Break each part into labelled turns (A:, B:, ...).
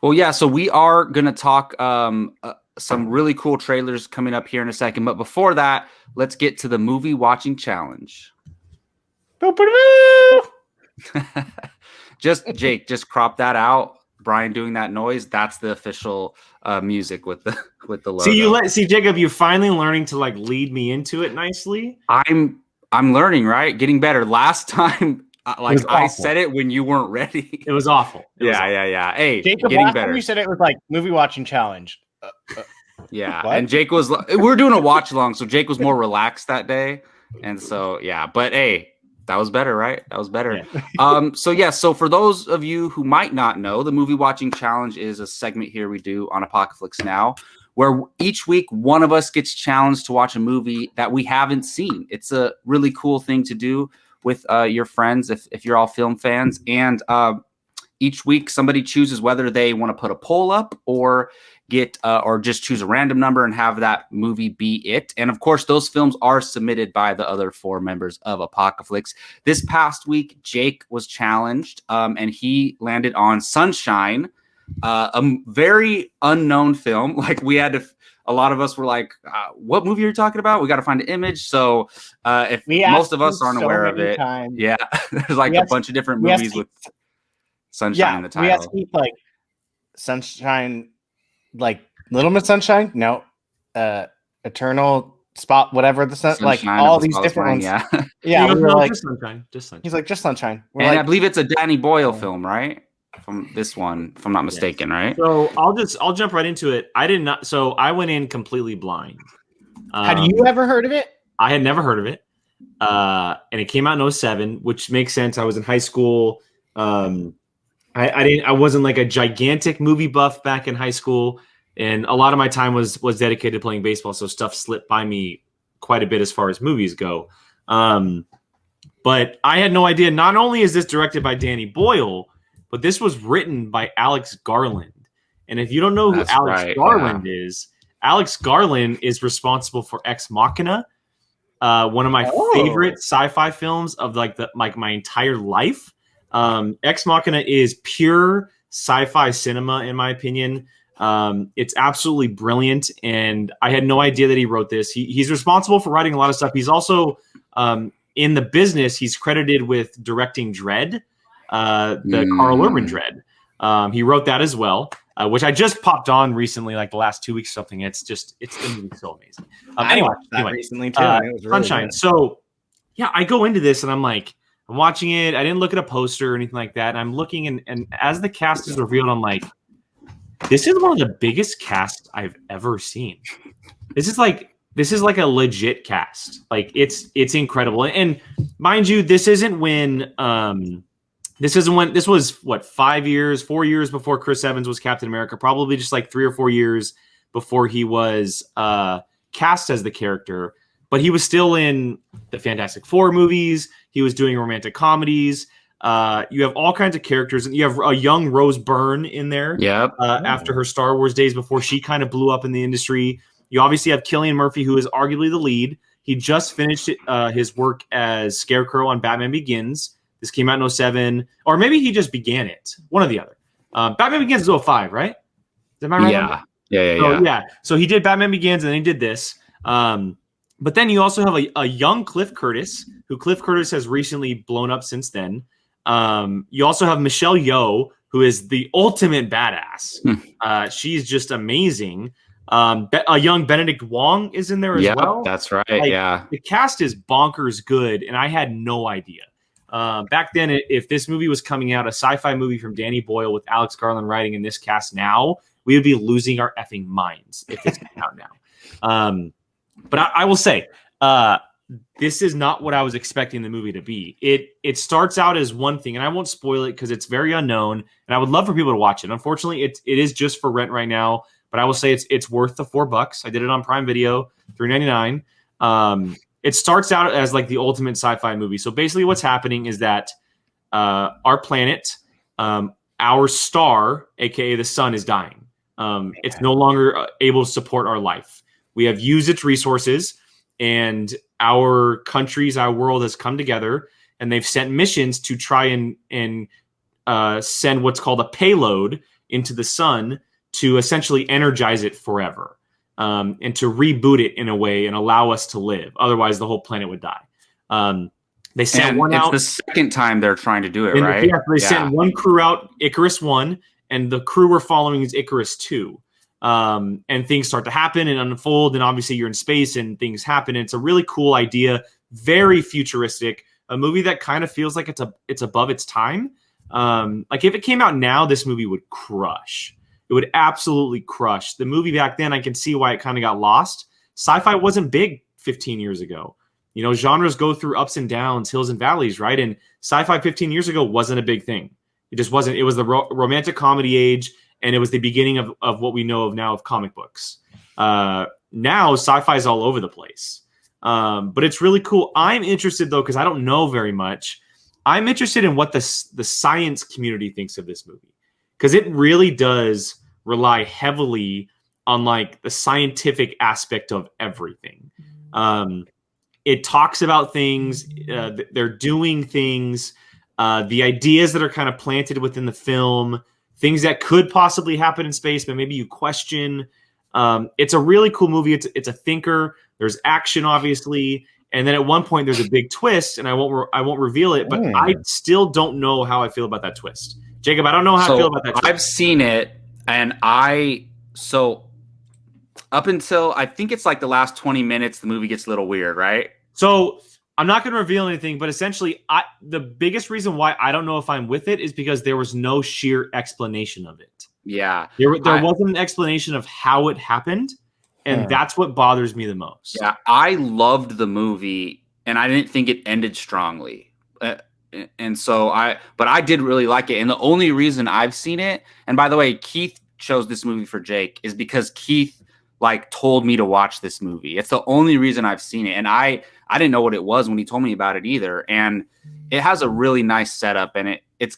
A: Well, yeah, so we are going to talk some really cool trailers coming up here in a second. But before that, let's get to the movie watching challenge. Just crop that out. Brian doing that noise. That's the official music with the logo.
B: See, Jacob, you're finally learning to like lead me into it nicely.
A: I'm learning, right? Getting better. Last time, I said it when you weren't ready.
B: It was awful.
A: Yeah. Hey,
C: Jacob,
A: getting
C: last
A: better.
C: time you said it was like movie watching challenge.
A: Yeah,
C: what?
A: and Jake was. We're doing a watch along, so Jake was more relaxed that day, and so yeah. But hey, that was better, right? That was better. Yeah. So for those of you who might not know, the movie watching challenge is a segment here we do on Apocaflix Now, where each week one of us gets challenged to watch a movie that we haven't seen. It's a really cool thing to do with your friends if you're all film fans. And each week somebody chooses whether they want to put a poll up or get or just choose a random number and have that movie be it. And of course, those films are submitted by the other 4 members of Apocaflix. This past week, Jake was challenged and he landed on Sunshine, a very unknown film. Like we had to, a lot of us were like, what movie are you talking about? We got to find an image. So if most of us aren't aware of it, yeah, there's like a bunch of different movies with Sunshine in the title.
C: We asked Keith, like Sunshine, like Little Miss Sunshine, no, Eternal Spot, whatever the sun, like all these different ones.
A: Yeah.
C: We were like,
B: just Sunshine.
C: He's like, just Sunshine.
A: And I believe it's a Danny Boyle film, right? From this one, if I'm not mistaken, right?
B: So I'll jump right into it. So I went in completely blind.
C: Had you ever heard of it?
B: I had never heard of it. And it came out in 2007, which makes sense. I was in high school. I wasn't like a gigantic movie buff back in high school, and a lot of my time was dedicated to playing baseball, so stuff slipped by me quite a bit as far as movies go. But I had no idea. Not only is this directed by Danny Boyle, but this was written by Alex Garland. And if you don't know who Alex Garland is, Alex Garland is responsible for Ex Machina, one of my favorite sci-fi films of like my entire life. Ex Machina is pure sci-fi cinema, in my opinion. It's absolutely brilliant, and I had no idea that he wrote this. He's responsible for writing a lot of stuff. He's also in the business. He's credited with directing Dredd, the Carl Urban Dredd. He wrote that as well, which I just popped on recently, like the last 2 weeks or something. It's the movie so amazing.
C: I watched that recently too. It was really
B: Sunshine.
C: Good.
B: So yeah, I go into this and I'm watching it. I didn't look at a poster or anything like that. And I'm looking, and as the cast is revealed, I'm like, this is one of the biggest casts I've ever seen. This is like a legit cast. Like it's incredible. And mind you, this was what, 4 years before Chris Evans was Captain America, probably just like 3 or 4 years before he was cast as the character. But he was still in the Fantastic Four movies. He was doing romantic comedies. You have all kinds of characters, and you have a young Rose Byrne in there. After her Star Wars days, before she kind of blew up in the industry. You obviously have Cillian Murphy, who is arguably the lead. He just finished his work as Scarecrow on Batman Begins. This came out in 2007, or maybe he just began it. One or the other. Batman Begins is 2005, right? Am I right? Yeah. So he did Batman Begins, and then he did this. But then you also have a young Cliff Curtis, who Cliff Curtis has recently blown up since then. You also have Michelle Yeoh, who is the ultimate badass. She's just amazing. A young Benedict Wong is in there as well.
A: That's right.
B: The cast is bonkers good, and I had no idea. Back then, if this movie was coming out, a sci-fi movie from Danny Boyle with Alex Garland writing in this cast now, we would be losing our effing minds if it's coming out now. But I will say, this is not what I was expecting the movie to be. It starts out as one thing, and I won't spoil it because it's very unknown, and I would love for people to watch it. Unfortunately, it is just for rent right now, but I will say it's worth the $4. I did it on Prime Video, $3.99. It starts out as like the ultimate sci-fi movie. So basically what's happening is that our planet, our star, aka the sun, is dying. It's no longer able to support our life. We have used its resources, and our countries, our world has come together, and they've sent missions to try and send what's called a payload into the sun to essentially energize it forever, and to reboot it in a way and allow us to live. Otherwise, the whole planet would die. They sent one out.
A: It's the second time they're trying to do it, right?
B: Yeah, they sent one crew out, Icarus 1, and the crew we're following is Icarus 2. And things start to happen and unfold, and obviously you're in space and things happen. And it's a really cool idea, very futuristic, a movie that kind of feels like it's above its time. Like if it came out now, this movie would crush. It would absolutely crush. The movie back then, I can see why it kind of got lost. Sci-fi wasn't big 15 years ago. You know, genres go through ups and downs, hills and valleys, right? And sci-fi 15 years ago wasn't a big thing. It just wasn't. It was the romantic comedy age, and it was the beginning of what we know of now of comic books. Now sci-fi is all over the place. But it's really cool. I'm interested, though, because I don't know very much. I'm interested in what the science community thinks of this movie, because it really does rely heavily on like the scientific aspect of everything. It talks about things, they're doing things, the ideas that are kind of planted within the film, things that could possibly happen in space, but maybe you question. It's a really cool movie. It's a thinker. There's action, obviously, and then at one point there's a big twist, and I won't reveal it, but I still don't know how I feel about that twist. Jacob, I don't know how I feel about that twist.
A: I've seen it, and up until I think it's like the last 20 minutes, the movie gets a little weird, right?
B: So I'm not going to reveal anything, but essentially, the biggest reason why I don't know if I'm with it is because there was no sheer explanation of it.
A: Yeah.
B: There wasn't an explanation of how it happened, and that's what bothers me the most.
A: Yeah, I loved the movie, and I didn't think it ended strongly. And so but I did really like it. And the only reason I've seen it, and by the way, Keith chose this movie for Jake, is because Keith like told me to watch this movie. It's the only reason I've seen it. And I didn't know what it was when he told me about it either. And it has a really nice setup, and it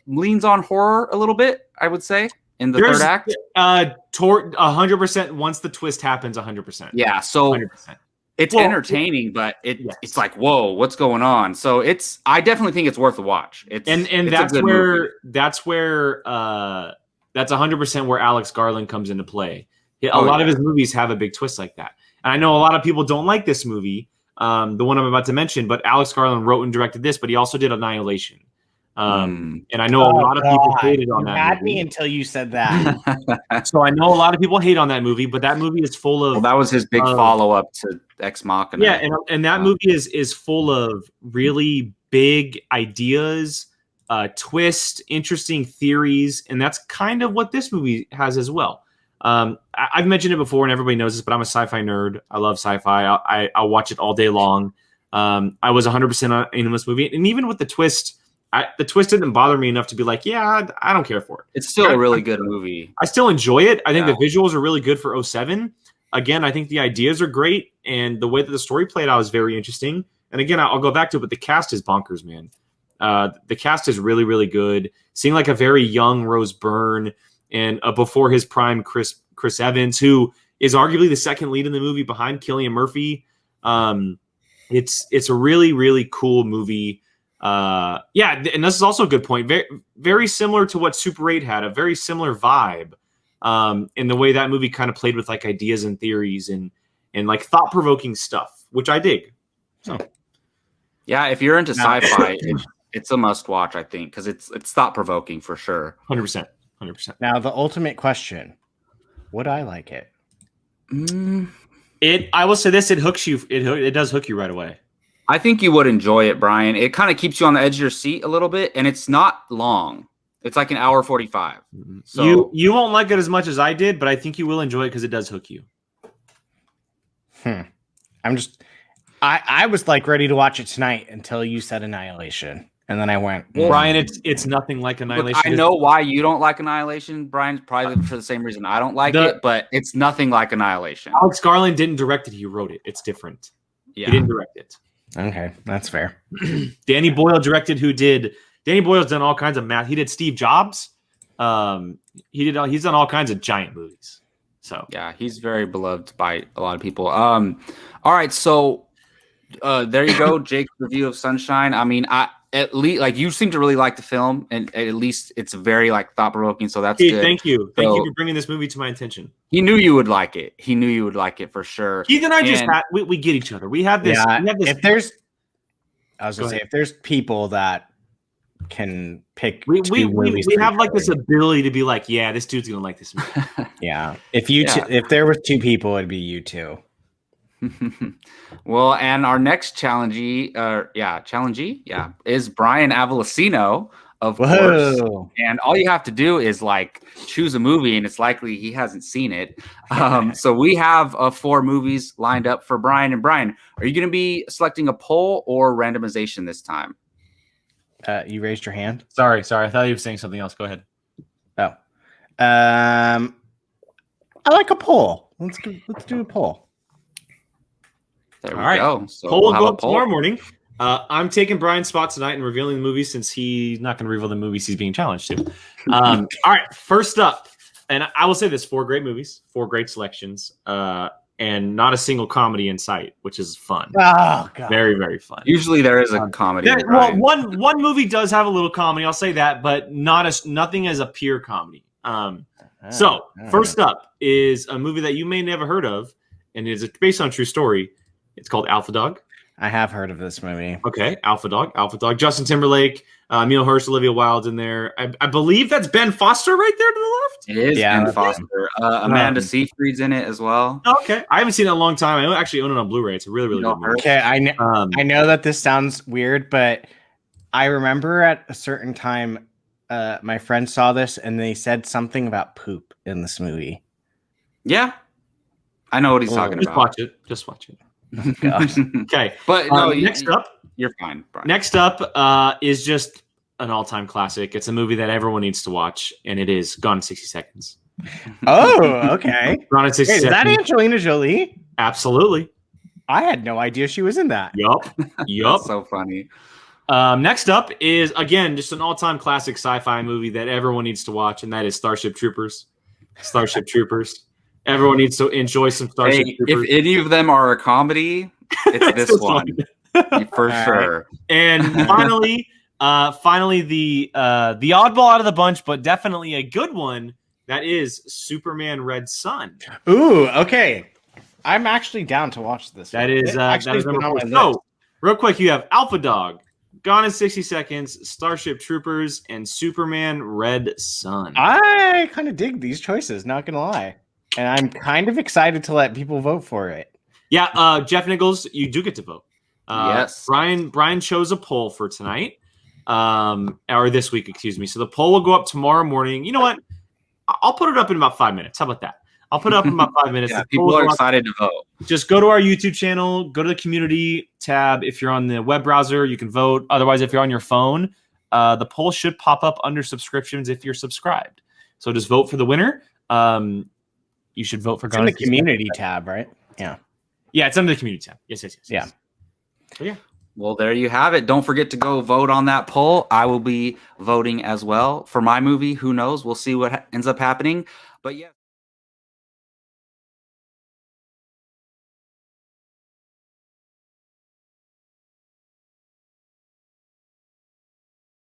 A: leans on horror a little bit, I would say, in the third act.
B: 100% once the twist happens, 100%.
A: Yeah, so
B: 100%.
A: It's entertaining, but it's like, whoa, what's going on? So I definitely think it's worth a watch. That's
B: 100% where Alex Garland comes into play. A lot of his movies have a big twist like that. And I know a lot of people don't like this movie, the one I'm about to mention, but Alex Garland wrote and directed this, but he also did Annihilation. And I know a lot of people hated on that movie. You had
C: me until you said that.
B: So I know a lot of people hate on that movie, but that movie is full of...
A: Well, that was his big follow-up to Ex Machina.
B: Yeah, and that movie is full of really big ideas, twists, interesting theories, and that's kind of what this movie has as well. I've mentioned it before, and everybody knows this, but I'm a sci-fi nerd. I love sci-fi. I'll watch it all day long. I was 100% in this movie, and even with the twist, the twist didn't bother me enough to be like, yeah, I don't care for it.
A: It's still a really good movie.
B: I still enjoy it. I think the visuals are really good for 2007. Again, I think the ideas are great, and the way that the story played out is very interesting. And again, I'll go back to it, but the cast is bonkers, man. The cast is really, really good. Seeing like a very young Rose Byrne and before his prime Chris Evans, who is arguably the second lead in the movie behind Cillian Murphy. It's a really, really cool movie. And this is also a good point. Very, very similar to what Super 8 had, a very similar vibe in the way that movie kind of played with like ideas and theories and like thought-provoking stuff, which I dig. So,
A: yeah, if you're into sci-fi, it's a must-watch, I think, because it's thought-provoking for sure.
B: 100%. 100%.
C: Now, the ultimate question: would I like it?
B: I will say this: it hooks you. It does hook you right away.
A: I think you would enjoy it, Brian. It kind of keeps you on the edge of your seat a little bit, and it's not long. It's like an hour 45. So
B: you won't like it as much as I did, but I think you will enjoy it because it does hook you.
C: I was like ready to watch it tonight until you said Annihilation. And then I went,
B: Brian, it's nothing like Annihilation.
A: Look, I know why you don't like Annihilation, Brian, probably for the same reason I don't like it, but it's nothing like Annihilation.
B: Alex Garland didn't direct it. He wrote it. It's different.
A: Yeah.
B: He didn't direct it.
C: Okay, that's fair.
B: Danny Boyle directed. Danny Boyle's done all kinds of math. He did Steve Jobs. He's done all kinds of giant movies. So
A: yeah, he's very beloved by a lot of people. All right, so there you go, Jake's review of Sunshine. I mean, at least like you seem to really like the film, and at least it's very like thought provoking. So that's good.
B: Thank you for bringing this movie to my attention.
A: He knew you would like it. He knew you would like it for sure.
B: Keith and I we get each other. We have this.
C: Yeah,
B: we have this
C: if there's, I was gonna say, if there's people that can pick,
B: we have like this ability to be like, yeah, this dude's gonna like this movie.
C: Yeah, if there was two people, it'd be you two.
A: Well, and our next challengee, is Brian Avalosino, of course. And all you have to do is like choose a movie, and it's likely he hasn't seen it. So we have 4 movies lined up for Brian. And Brian, are you going to be selecting a poll or randomization this time?
C: You raised your hand.
B: Sorry. I thought you were saying something else. Go ahead.
C: Oh, I like a poll. Let's do a poll.
A: There we go. So
B: poll will go up tomorrow morning. I'm taking Brian's spot tonight and revealing the movie since he's not going to reveal the movies he's being challenged to. All right, first up, and I will say this: 4 great movies, 4 great selections, and not a single comedy in sight, which is fun.
C: Oh god,
B: very very fun.
A: Usually there is a comedy.
B: Well, one movie does have a little comedy. I'll say that, but nothing as a pure comedy. So first up is a movie that you may never heard of, and is based on a true story. It's called Alpha Dog.
C: I have heard of this movie.
B: Okay, Alpha Dog. Justin Timberlake, Emil Hirsch, Olivia Wilde's in there. I believe that's Ben Foster right there to the left.
A: It is Ben Foster. Amanda Seyfried's in it as well.
B: Okay, I haven't seen it in a long time. I actually own it on Blu-ray. It's a really good movie.
C: Okay, I know that this sounds weird, but I remember at a certain time, my friend saw this and they said something about poop in this movie.
A: Yeah, I know what he's talking about.
B: Just watch it.
C: Oh,
B: okay,
A: but no,
B: next up,
A: you're fine, Brian.
B: Next up is just an all-time classic. It's a movie that everyone needs to watch, and it is Gone in 60 Seconds.
C: Oh, okay.
B: Gone in 60 Seconds.
C: Is that Angelina Jolie?
B: Absolutely.
C: I had no idea she was in that.
B: Yup.
A: That's so funny.
B: Next up is, again, just an all-time classic sci-fi movie that everyone needs to watch, and that is Starship Troopers. Everyone needs to enjoy some Starship Troopers.
A: If any of them are a comedy, it's this one. For sure.
B: And finally, the oddball out of the bunch, but definitely a good one. That is Superman Red Son.
C: Ooh, okay. I'm actually down to watch this.
B: That is number 4. So, real quick, you have Alpha Dog, Gone in 60 Seconds, Starship Troopers, and Superman Red Son.
C: I kind of dig these choices, not gonna lie. And I'm kind of excited to let people vote for it.
B: Yeah, Jeff Nichols, you do get to vote.
A: Yes.
B: Brian chose a poll for tonight, or this week, excuse me. So the poll will go up tomorrow morning. You know what? I'll put it up in about 5 minutes. How about that? I'll put it up in about 5 minutes.
A: Yeah, people are excited to vote.
B: Just go to our YouTube channel, go to the community tab. If you're on the web browser, you can vote. Otherwise, if you're on your phone, the poll should pop up under subscriptions if you're subscribed. So just vote for the winner. You should vote for
C: Gone in the community tab, right? Yeah.
B: Yeah, it's under the community tab. Yes.
C: Yeah.
B: So, yeah.
A: Well, there you have it. Don't forget to go vote on that poll. I will be voting as well for my movie. Who knows? We'll see what ends up happening. But yeah.